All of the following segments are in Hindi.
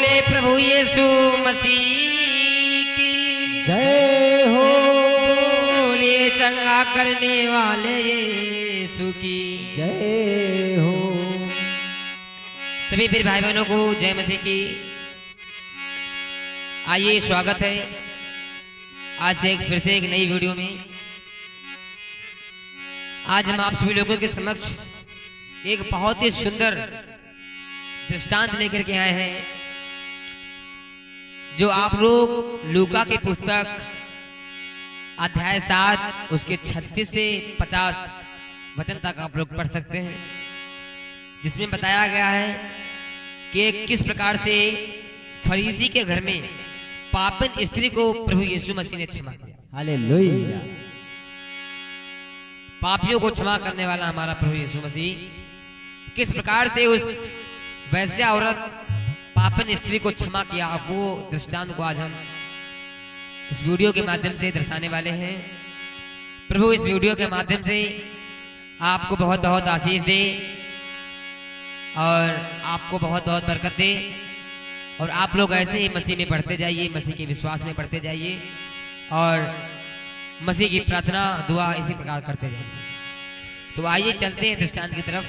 बोले प्रभु यीशु मसीह की जय हो। बोले चंगा करने वाले यीशु की जय हो। सभी फिर भाई बहनों को जय मसीह की। आइए स्वागत है आज से फिर से एक नई वीडियो में। आज हम आप सभी लोगों के समक्ष एक बहुत ही सुंदर दृष्टांत लेकर के आए हैं, जो आप लोग लूका की पुस्तक अध्याय 7 उसके 36 से 50 वचन तक आप लोग पढ़ सकते हैं, जिसमें बताया गया है कि किस प्रकार से फरीसी के घर में पापन स्त्री को प्रभु यीशु मसीह ने क्षमा किया। हालेलुया। पापियों को क्षमा करने वाला हमारा प्रभु यीशु मसीह किस प्रकार से उस वैश्या औरत पापन स्त्री को क्षमा किया, वो दृष्टांत को आज हम इस वीडियो के माध्यम से दर्शाने वाले हैं। प्रभु इस वीडियो के माध्यम से आपको बहुत बहुत आशीष दे और आपको बहुत बहुत बरकत दे, और आप लोग ऐसे ही मसीह में बढ़ते जाइए, मसीह के विश्वास में बढ़ते जाइए और मसीह की प्रार्थना दुआ इसी प्रकार करते जाइए। तो आइए चलते हैं दृष्टांत की तरफ।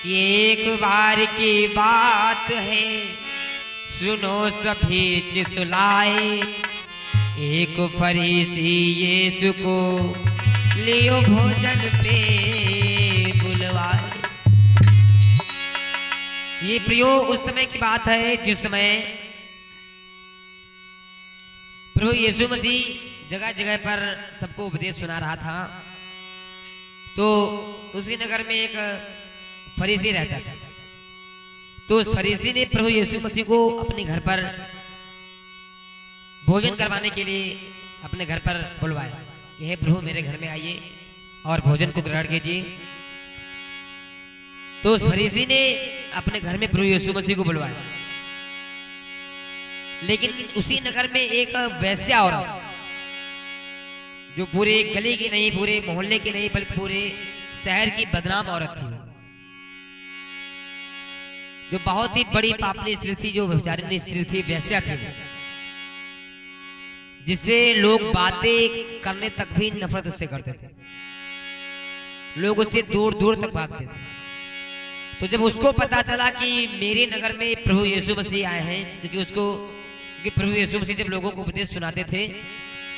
एक बार की बात है, सुनो सभी चितलाए, एक फरीसी यीशु को लियो भोजन पे बुलवाए। ये प्रियो उस समय की बात है जिस समय प्रभु यीशु मसीह जगह जगह पर सबको उपदेश सुना रहा था। तो उसी नगर में एक फरीसी रहता था। तो उस फरीसी ने प्रभु यीशु मसीह को अपने घर पर भोजन करवाने के लिए अपने घर पर बुलवाया कि हे प्रभु मेरे घर में आइए और भोजन को ग्रहण कीजिए। तो उस फरीसी ने अपने घर में प्रभु यीशु मसीह को बुलवाया, लेकिन उसी नगर में एक वैश्या औरत, जो पूरे गली की नहीं, पूरे मोहल्ले की नहीं, बल्कि पूरे शहर की बदनाम औरत थी, जो बहुत ही बड़ी पापनी स्त्री थी, जो व्यभिचारिणी स्त्री थी, वैश्या थी, जिससे लोग बातें करने तक भी नफरत उससे करते थे। लोग उससे दूर दूर तक भागते थे। तो जब उसको पता चला कि मेरे नगर में प्रभु यीशु मसीह आए हैं, क्योंकि प्रभु यीशु मसीह जब लोगों को उपदेश सुनाते थे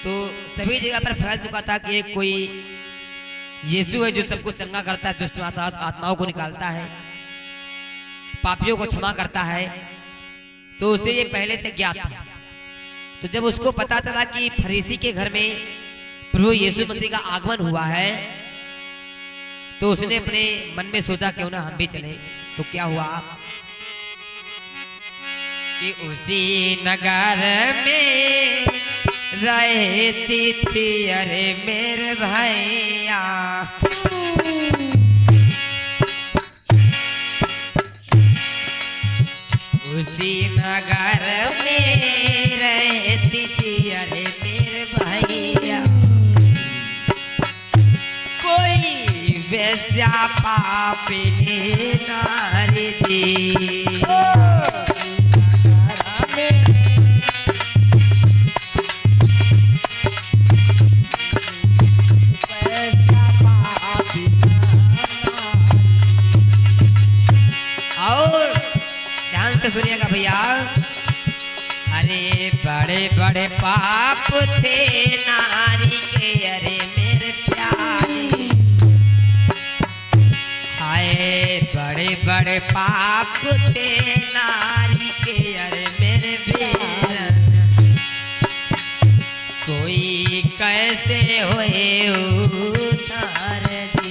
तो सभी जगह पर फैल चुका था कि एक कोई यीशु है जो सबको चंगा करता है, दुष्ट आत्माओं को निकालता है, पापियों को क्षमा करता है। तो उसे ये पहले से ज्ञात था। तो जब उसको पता चला कि फरीसी के घर में प्रभु यीशु मसीह का आगमन हुआ है, तो उसने अपने मन में सोचा क्यों ना हम भी चलें। तो क्या हुआ कि उसी नगर में रहती थी, अरे मेरे भैया, उसी नगर में रहती थी, अरे मेरे भैया, कोई वैश्या पापिनी नारी थी। और ध्यान से सुनिएगा भैया, अरे बड़े बड़े पाप थे नारी के, अरे मेरे प्यारे, हाय बड़े बड़े पाप थे नारी के, अरे मेरे बेरन, कोई कैसे होए उतार दी।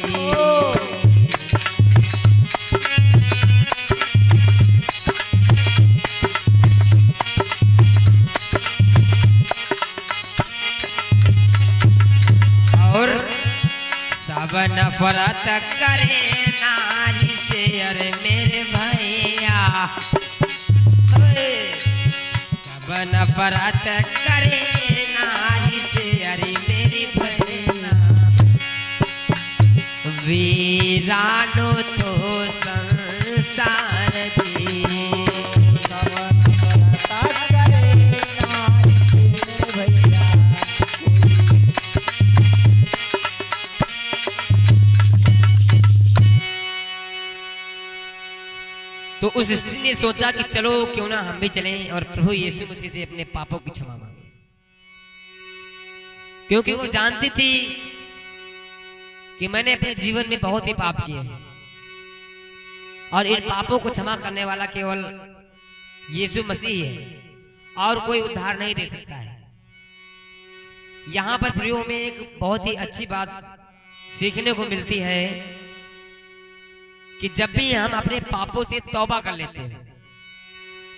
और सब नफरत करे नारी से, अरे मेरे भैया, सब नफरत करे नारी से, अरे मेरी भैया, वीरानो तो संसार दी। उस स्त्री ने सोचा कि चलो क्यों ना हम भी चलें और प्रभु यीशु मसीह से अपने पापों की क्षमा मांगे, क्योंकि वो जानती थी कि मैंने अपने जीवन में बहुत ही पाप किए हैं और इन पापों को क्षमा करने वाला केवल यीशु मसीह है और कोई उद्धार नहीं दे सकता है। यहाँ पर प्रयोग में एक बहुत ही अच्छी बात सीखने को मिलती है कि जब भी हम अपने पापों से तौबा कर लेते हैं,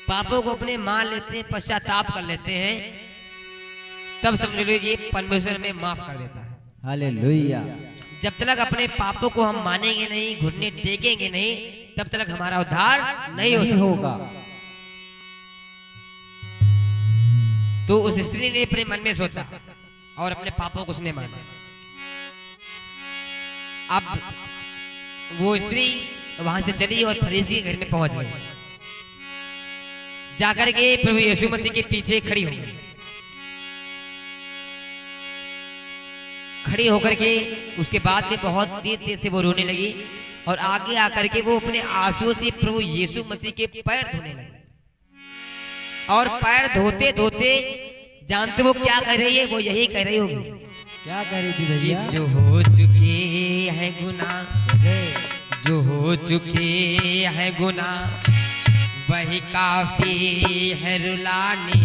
पापों को अपने मान लेते हैं, पश्चाताप कर लेते हैं, तब समझ लीजिए परमेश्वर में माफ कर देता है। हालेलुया। जब तक अपने पापों को हम मानेंगे नहीं, घुटने टेकेंगे नहीं, तब तक हमारा उद्धार नहीं होगा। तो उस स्त्री ने अपने मन में सोचा और अपने पापों को उसने माना। अब वो स्त्री वहां से चली और फरीसी के घर में पहुंच गई। जाकर के प्रभु यीशु मसीह के पीछे खड़ी हो गई। खड़ी होकर के उसके बाद में बहुत तेज से वो रोने लगी और आगे आकर के वो अपने आंसुओं से प्रभु यीशु मसीह के पैर धोने लगी। और पैर धोते धोते जानते वो क्या कर रही है? वो यही कह रही होगी, क्या कह रही थी भैया? जो हो चुके हैं गुनाह, जो हो चुके हैं गुनाह, वही काफी है रुलाने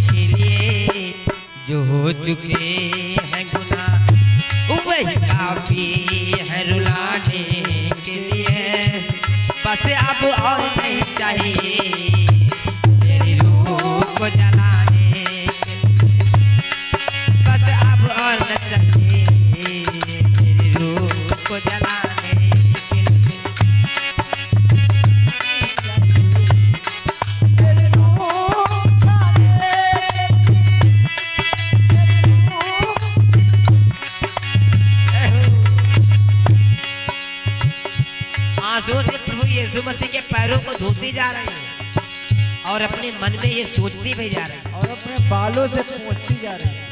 के लिए। जो हो चुके हैं गुनाह, वही काफी है रुलाने के लिए। बस अब और नहीं चाहिए तेरी रूह को जलाने के लिए। बस अब और न चाहिए तेरी रूह को जलाने के लिए। आंसुओं से प्रभु यीशु मसीह के पैरों को धोती जा रही है और अपने मन में ये सोचती भी जा रही है और अपने बालों से पोंछती जा रही है।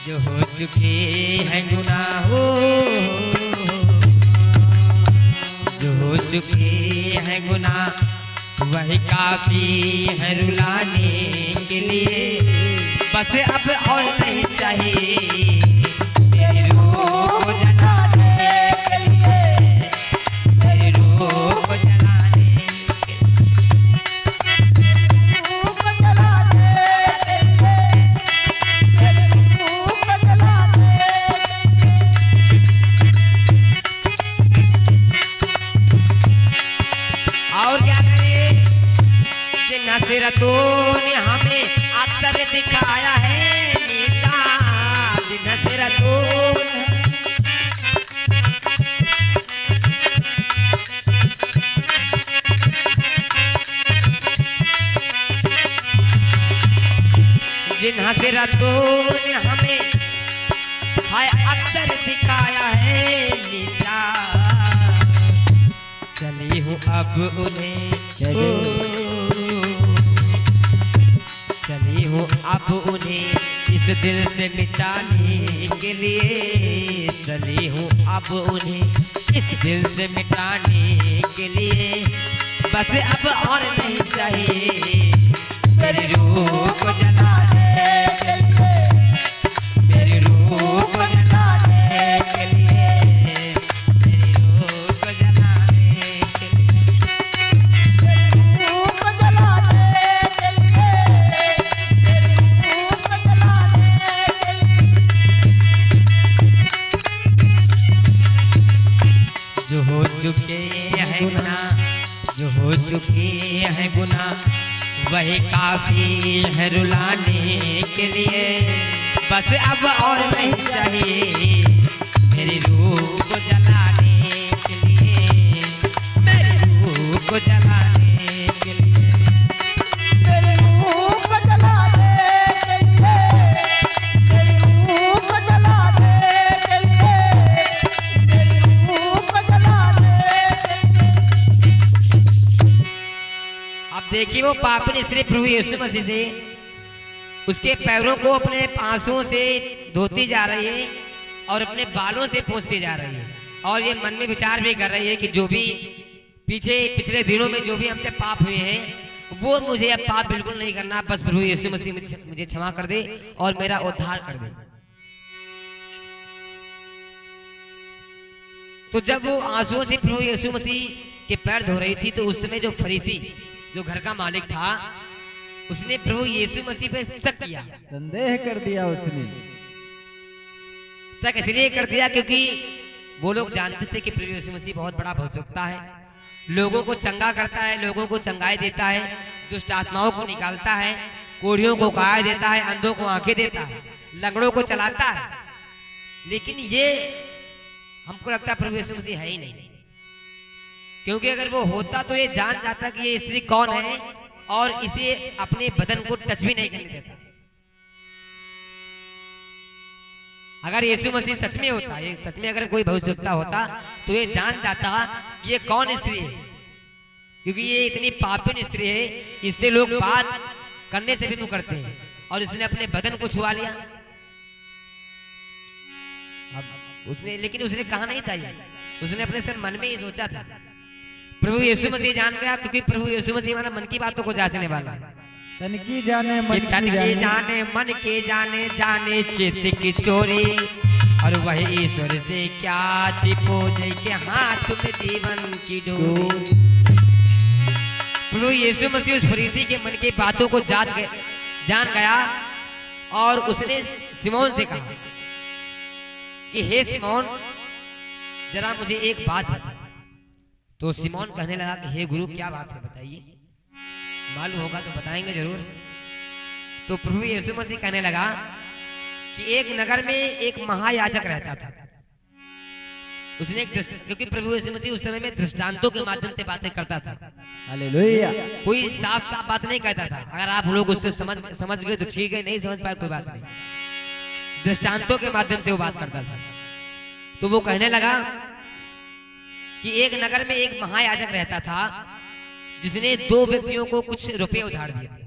जो हो चुके हैं गुनाह, जो हो चुके हैं गुनाह, वही काफी है रुलाने के लिए। बस अब और नहीं चाहिए तेरी रूह को जलाने के लिए, तेरी रूह को जलाने के और क्या करे? जिन हसरतों ने हमें अक्सर दिखाया है नीचा, जिन हसरतों ने जिन हसरतों ने हमें हाय अक्सर दिखाया है नीचा, चली हूँ अब उन्हें चली हूँ अब उन्हें इस दिल से मिटाने के लिए। चली हूँ अब उन्हें इस दिल से मिटाने के लिए। बस अब और नहीं चाहिए मेरी रूह को जलाने के लिए, मेरी रूह को जलाने के लिए, मेरी रूह को जलाने के लिए, मेरी रूह को जलाने के लिए, मेरी रूह को जलाने के लिए। जो हो चुके हैं गुनाह, जो हो चुके हैं गुनाह, वही काफी है रुलाने के लिए। बस अब और नहीं चाहिए मेरी रूह को जलाने के लिए, मेरी रूह को जलाने के लिए, मेरी रूह को जलाने के लिए, मेरी रूह को जलाने के लिए, मेरी रूह को जलाने के लिए। अब देखिए वो पापी स्त्री प्रभु यीशु मसीह से उसके पैरों को अपने आंसुओं से धोती जा रही है और अपने बालों से पोंछती जा रही है और ये मन में विचार भी कर रही है कि जो भी पिछले दिनों में जो भी हमसे पाप हुए हैं वो मुझे अब पाप बिल्कुल नहीं करना, बस प्रभु यीशु मसीह मुझे क्षमा कर दे और मेरा उद्धार कर दे। तो जब वो आंसुओं से प्रभु यीशु मसीह के पैर धो रही थी तो उस समय जो फरीसी जो घर का मालिक था उसने प्रभु यीशु मसीह पे शक किया, संदेह कर दिया उसने। शक इसलिए कर दिया क्योंकि वो लोग जानते थे कि प्रभु यीशु मसीह बहुत बड़ा भविष्यवक्ता है, लोगों को चंगा करता है, लोगों को चंगाई देता है, दुष्ट आत्माओं को निकालता है, कोढ़ियों को काया देता है, अंधों को आंखें देता है, लंगड़ों को चलाता है। लेकिन ये हमको लगता है प्रभु यीशु मसीह है ही नहीं, क्योंकि अगर वो होता तो ये जान जाता कि ये स्त्री कौन है और इसे अपने बदन को टच भी नहीं करने देता। अगर यीशु मसीह सच में होता, ये सच में अगर कोई भविष्यवक्ता होता तो ये जान जाता कि ये कौन स्त्री है, क्योंकि ये इतनी पापिन स्त्री है, इससे लोग बात करने से भी मुंह करते हैं और इसने अपने बदन को छुआ लिया। अब लेकिन उसने कहा नहीं था ये, उसने अपने सिर्फ मन में ही सोचा था। प्रभु यीशु मसीह जान गया, क्योंकि प्रभु यीशु मसीह हमारा मन की बातों को जांचने वाला है। तन की जाने मन तन के जाने मन के जाने जाने चित्त की चोरी, और वही ईश्वर से क्या छिपो जय के हाथ में जीवन की डोरी। प्रभु यीशु मसीह उस फरीसी के मन की बातों को जान गया और उसने सिमोन से कहा कि हे सिमोन जरा मुझे एक बात बता। तो सिमोन कहने लगा कि हे गुरु क्या बात है बताइए, मालूम होगा तो बताएंगे जरूर। तो प्रभु यीशु मसीह कहने लगा कि एक नगर में एक महायाजक रहता था। उसने क्योंकि प्रभु यीशु मसीह उस समय में दृष्टांतों के माध्यम से बातें करता था, हालेलुया। कोई साफ साफ बात नहीं कहता था। अगर आप लोग उससे समझ गए तो ठीक है, नहीं समझ पाए कोई बात नहीं, दृष्टांतों के माध्यम से वो बात करता था। तो वो कहने लगा कि एक नगर में एक महायाजक रहता था जिसने 2 व्यक्तियों को कुछ रुपए उधार दिए थे।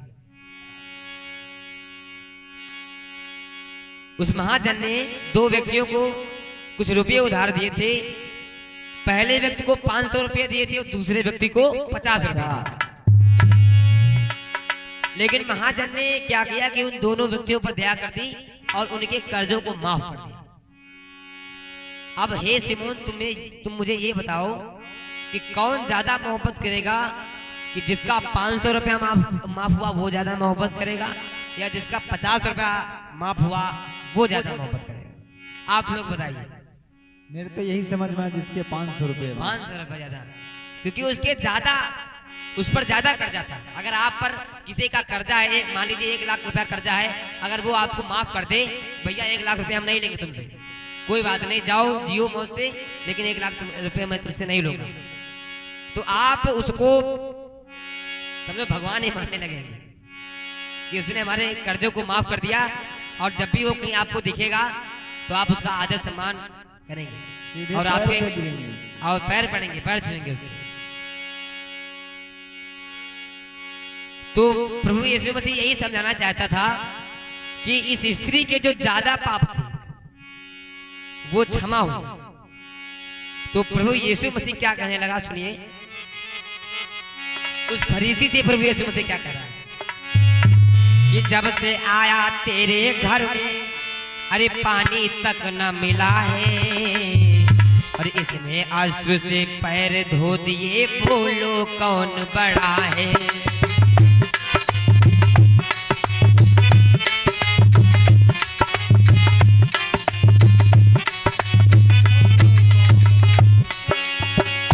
उस महाजन ने 2 व्यक्तियों को कुछ रुपए उधार दिए थे। पहले व्यक्ति को 500 रुपए दिए थे और दूसरे व्यक्ति को 50 रुपए दिए थे। लेकिन महाजन ने क्या किया कि उन दोनों व्यक्तियों पर दया कर दी और उनके कर्जों को माफ कर दिया। अब हे सिमोन तुम मुझे ये बताओ कि कौन ज्यादा मोहब्बत करेगा, कि जिसका 500 रुपया माफ हुआ वो ज्यादा मोहब्बत करेगा या जिसका 50 रुपया माफ हुआ वो ज्यादा मोहब्बत करेगा? आप लोग बताइए। मेरे तो यही समझ में आया जिसके 500 रुपये 500 रुपया ज्यादा, क्योंकि उसके ज्यादा उस पर ज्यादा कर्जा था। अगर आप पर किसी का कर्जा है, मान लीजिए 1 लाख रुपया कर्जा है, अगर वो आपको माफ कर दे, भैया 1 लाख रुपया हम नहीं लेंगे तुमसे, कोई बात नहीं, जाओ जियो मौज से, लेकिन 1 लाख रुपए मैं तुमसे नहीं लूंगा, तो आप उसको समझो भगवान ही मानने लगेंगे कि उसने हमारे कर्जों को माफ कर दिया। और जब भी वो कहीं आपको दिखेगा तो आप उसका आदर सम्मान करेंगे और आपके और पैर पड़ेंगे, पैर छुएंगे उसके। तो प्रभु यीशु मसीह यही समझाना चाहता था कि इस स्त्री के जो ज्यादा पाप थे वो क्षमा हो। तो प्रभु यीशु मसीह क्या कहने लगा सुनिए। उस फरीसी से प्रभु यीशु मसीह क्या कह रहा है कि जब से आया तेरे घर में अरे पानी तक न मिला है, और इसने अश्रु से पैर धो दिए, बोलो कौन बड़ा है।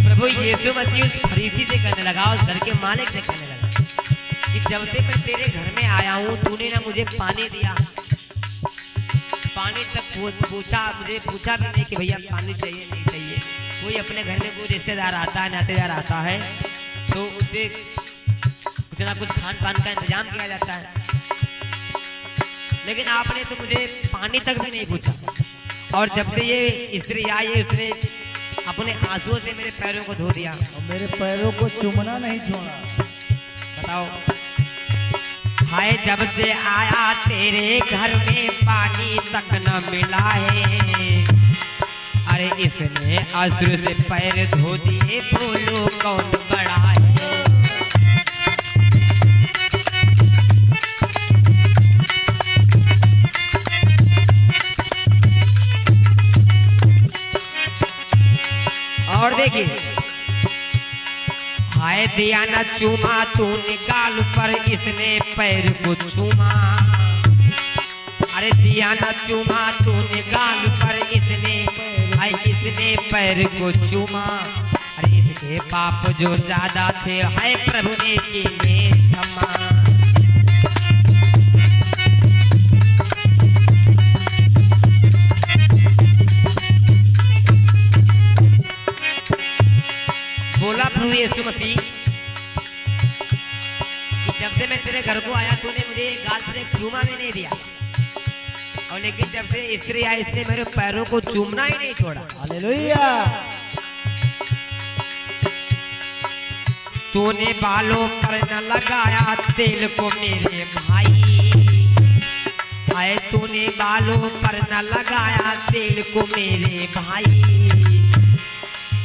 प्रभु यीशु मसीह उस फरीसी से कहने लगा, उस घर के मालिक से कहने लगा कि जब से मैं तेरे घर में आया हूं तूने ना मुझे पानी दिया, पानी तक पूछा, मुझे पूछा भी नहीं कि भैया पानी चाहिए नहीं चाहिए। कोई अपने घर में कोई रिश्तेदार आता है, नातेदार आता है तो उसे कुछ ना कुछ खान पान का इंतजाम किया जाता है, लेकिन आपने तो मुझे पानी तक भी नहीं पूछा। और जब से ये स्त्री आई है उसने अपने आंसुओं से मेरे पैरों को धो दिया और मेरे पैरों को चूमना नहीं छोड़ा। बताओ, हाय जब से आया तेरे घर में पानी तक न मिला है, अरे इसने अश्रु से पैर धो दिए, बोलो कौन बड़ा है। और देखिए, हाय दिया न चूमा तूने गाल पर, इसने पैर को चूमा। अरे दिया न चूमा तूने गाल पर, इसने पैर को चूमा। अरे इसके पाप जो ज्यादा थे, है प्रभु ने किए क्षमा। बोला प्रभु यीशु मसीह कि जब से मैं तेरे घर को आया, तूने मुझे गाल पर एक चूमा भी नहीं दिया, और लेकिन जब से स्त्री आई, इसने मेरे पैरों को चूमना ही नहीं छोड़ा। हालेलुया। तूने बालों पर न लगाया तेल को मेरे भाई, आए तूने बालों पर न लगाया तेल को मेरे भाई।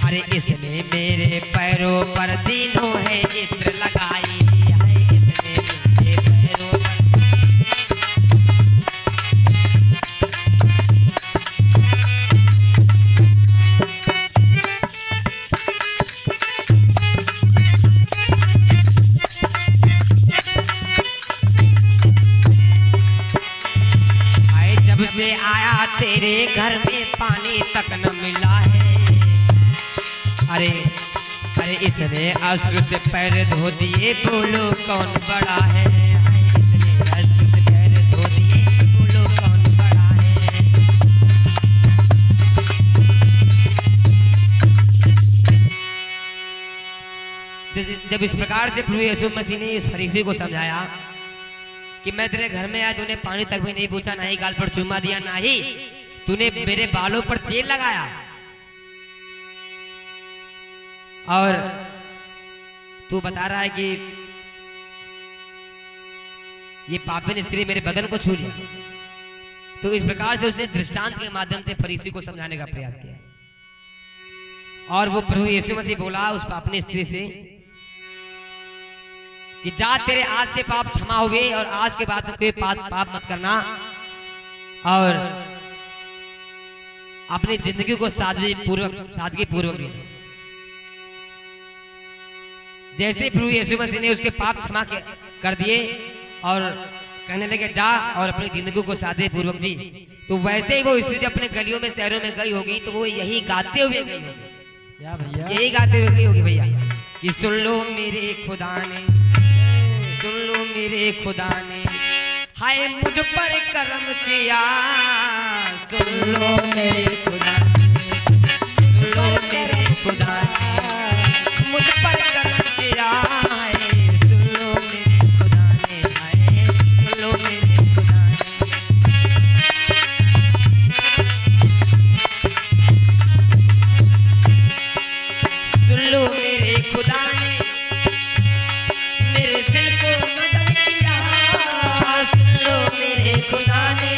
अरे इसने मेरे पैरों पर दिनों है इत्र लगाई, है इसने मेरे पैरों पर। आए जब से आया तेरे घर में, पानी तक न मिला है। अरे अरे इसने अश्रु से पैर धो दिए, बोलो कौन बड़ा है। इसने अश्रु से पैर धो दिए, बोलो कौन बड़ा है। जब इस प्रकार से प्रभु यीशु मसीह ने इस फरीसी को समझाया कि मैं तेरे घर में आया, तूने पानी तक भी नहीं पूछा, ना ही गाल पर चूमा दिया, ना ही तूने मेरे बालों पर तेल लगाया, और तू बता रहा है कि ये पापिन स्त्री मेरे बदन को छू लिया। तो इस प्रकार से उसने दृष्टांत के माध्यम से फरीसी को समझाने का प्रयास किया, और वो प्रभु यीशु मसीह बोला उस पापिन स्त्री से कि जा, तेरे आज से पाप क्षमा हो गए, और आज के बाद कोई पाप मत करना, और अपनी जिंदगी को सादगी पूर्वक जीना। जैसे प्रभु यीशु मसीह ने उसके पाप क्षमा कर दिए और कहने लगे जा और अपनी जिंदगी को सादे पूर्वक जी, तो वैसे ही वो स्त्री जब अपने गलियों में शहरों में गई होगी, तो वो यही गाते हुए गई होगी। क्या भैया? यही गाते हुए गई होगी भैया कि सुन लो मेरे खुदा ने, सुन लो मेरे खुदा ने, हाय मुझ पर करम किया। सुन लो मेरे खुदा ने, सुन लो मेरे खुदा ने, मुझ पर करम किया है। सुन लो मेरे खुदा ने, हाय सुन लो मेरे खुदा ने। सुन लो मेरे खुदा ने, मेरे दिल को मगन किया। सुन लो मेरे खुदा ने,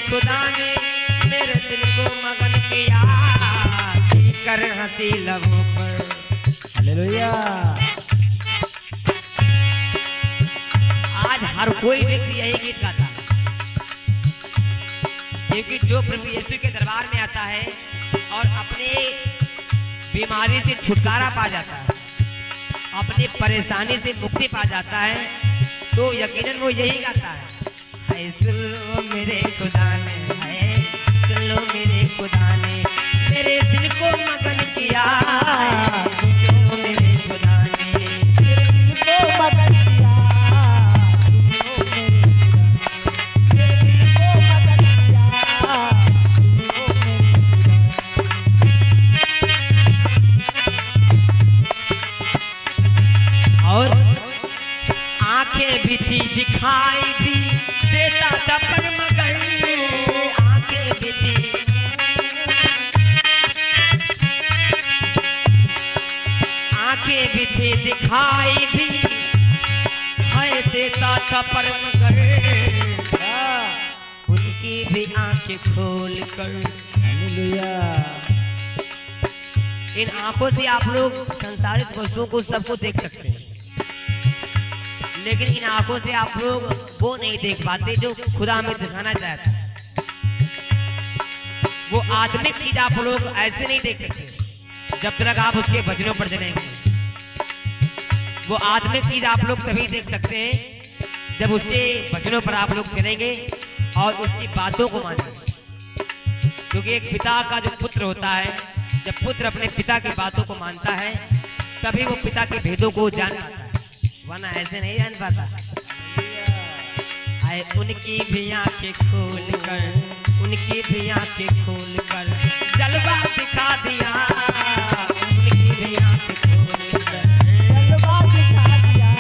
खुदा ने मेरे दिल को मगन किया, कर हंसी लबों पर। हालेलुया। आज हर कोई व्यक्ति यही गीत गाता है, क्योंकि जो प्रभु यीशु के दरबार में आता है और अपने बीमारी से छुटकारा पा जाता है, अपनी परेशानी से मुक्ति पा जाता है, तो यकीनन वो यही गाता है, हाय सुन लो मेरे खुदा ने, हाय सुन लो मेरे खुदा ने, मेरे दिल को मगन किया। सुन लो मेरे खुदा ने, मेरे दिल को मगन किया। मेरे दिल को मगन किया। और आंखें भी थी, दिखाई भी देता था, पर मगर आंखें भी थी, आंखें भी थी, मुझे दिखाई भी है देता था पर मगर उनकी भी आंखें खोल कर। हालेलुया। इन आंखों से आप लोग संसारिक वस्तुओं को सबको देख सकते हैं, लेकिन इन आंखों से आप लोग वो नहीं देख पाते जो खुदा हमें दिखाना चाहता है। वो आत्मिक चीज आप लोग ऐसे नहीं देख सकते जब तक आप उसके वचनों पर चलेंगे। वो आत्मिक चीज आप लोग तभी देख सकते हैं जब उसके वचनों पर आप लोग चलेंगे और उसकी बातों को मानेंगे। क्योंकि एक पिता का जो पुत्र होता है, जब पुत्र अपने पिता की बातों को मानता है तभी वो पिता के भेदों को जान पाता है, वरना ऐसे नहीं जान पाता। आए उनकी भी आंखें खोल कर, उनकी भी आंखें खोल कर जलवा दिखा दिया, उनकी भी आंखें खोल कर जलवा दिखा दिया।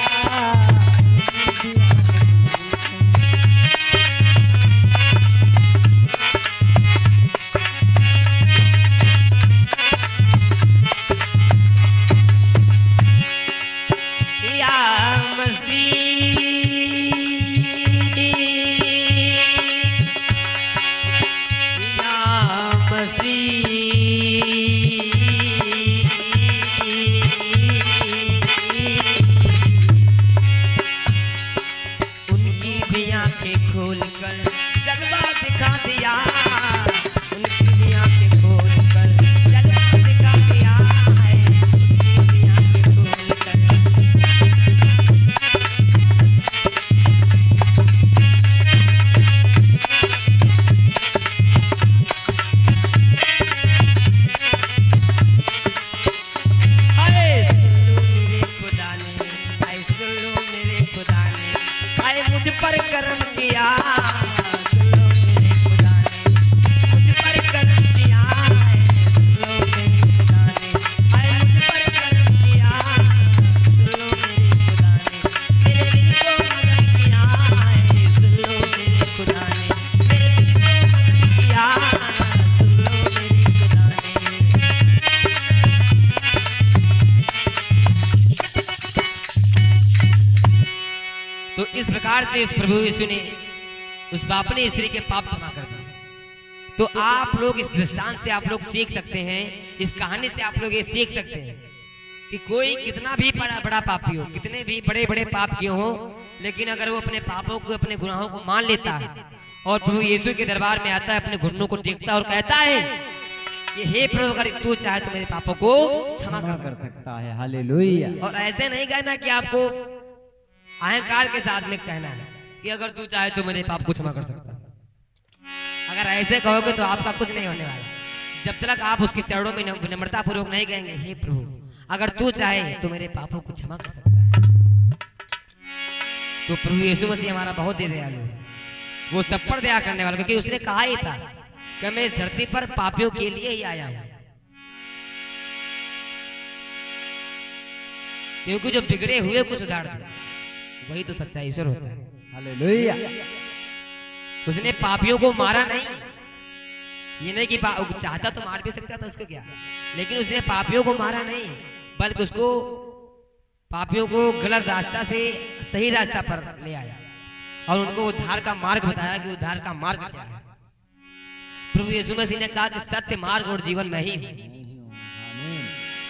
उनकी भी आंखें खोल कर जलवा दिखा दिया, उनकी भी आंखें खोल कर जलवा दिखा दिया है, उनकी भी आंखें खोल कर। अरे सुन लो मेरे खुदा ने, आए सुन लो मेरे खुदा ने, आए मुझ पर कर्म किया। सुन लो मेरे खुदा ने, मुझ पर कर्म किया है। सुन लो मेरे खुदा ने, आए मुझ पर कर्म किया। सुन लो मेरे खुदा ने, मेरे दिल को मगन किया है। सुन लो मेरे खुदा ने, मेरे दिल को मगन किया। सुन लो मेरे खुदा ने। तो इस प्रकार से उस प्रभु यीशु ने उस अपनी स्त्री के पाप क्षमा कर दिए। तो आप लोग इस दृष्टांत से आप लोग सीख सकते हैं, इस कहानी से आप लोग ये सीख सकते हैं कि कोई कितना भी बड़ा पापी हो, कितने भी बड़े बड़े पाप किए हो, लेकिन अगर वो अपने पापों को, अपने गुनाहों को मान लेता है और प्रभु यीशु के दरबार में आता है, अपने घुटनों को टेकता है और कहता है कि हे प्रभु अगर तू चाहे तो मेरे पापों को क्षमा कर सकता है। हालेलुया। और ऐसे नहीं कहना कि आपको अहंकार के साथ में कहना है कि अगर तू चाहे तो मेरे पाप को क्षमा कर सकता है। अगर ऐसे कहोगे तो आपका कुछ नहीं होने वाला जब तक आप उसके चरणों में विनम्रता पूर्वक नहीं कहेंगे हे प्रभु अगर तू चाहे तो मेरे पापों को क्षमा कर सकता है। तो प्रभु यीशु मसीह हमारा बहुत ही दयालु है, वो सब पर दया करने वाला, क्योंकि उसने कहा ही था कि मैं इस धरती पर पापियों के लिए ही आया हूं। क्योंकि जो बिगड़े हुए को सुधार दे वही तो सच्चा ईश्वर होता है। हालेलुया। उसने पापियों को मारा नहीं, ये नहीं कि चाहता तो मार भी सकता था, उसको क्या, लेकिन उसने पापियों को मारा नहीं बल्कि उसको पापियों को गलत रास्ता से सही रास्ता पर ले आया और उनको उद्धार का मार्ग बताया कि उद्धार का मार्ग क्या है। प्रभु यीशु मसीह ने कहा कि सत्य मार्ग और जीवन में ही हूं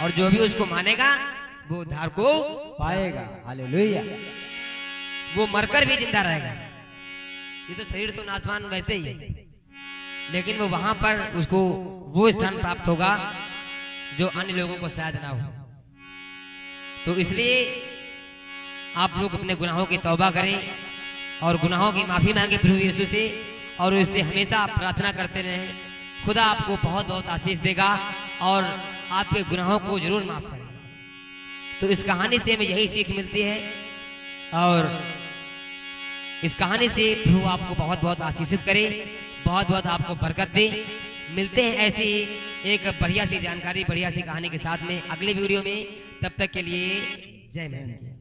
और जो भी उसको मानेगा वो उद्धार को पाएगा। हालेलुया। वो मरकर भी जिंदा रहेगा। ये तो शरीर तो नासवान वैसे ही है, लेकिन वो वहां पर उसको वो स्थान प्राप्त होगा जो अन्य लोगों को शायद ना हो। तो इसलिए आप लोग अपने गुनाहों की तौबा करें और गुनाहों की माफी मांगे प्रभु यीशु से और उससे हमेशा आप प्रार्थना करते रहें। खुदा आपको बहुत बहुत आशीष देगा और आपके गुनाहों को जरूर माफ करेगा। तो इस कहानी से हमें यही सीख मिलती है और इस कहानी से प्रभु आपको बहुत बहुत आशीषित करे, बहुत बहुत आपको बरकत दे। मिलते हैं ऐसी एक बढ़िया सी जानकारी, बढ़िया सी कहानी के साथ में अगले वीडियो में। तब तक के लिए जय मसीह।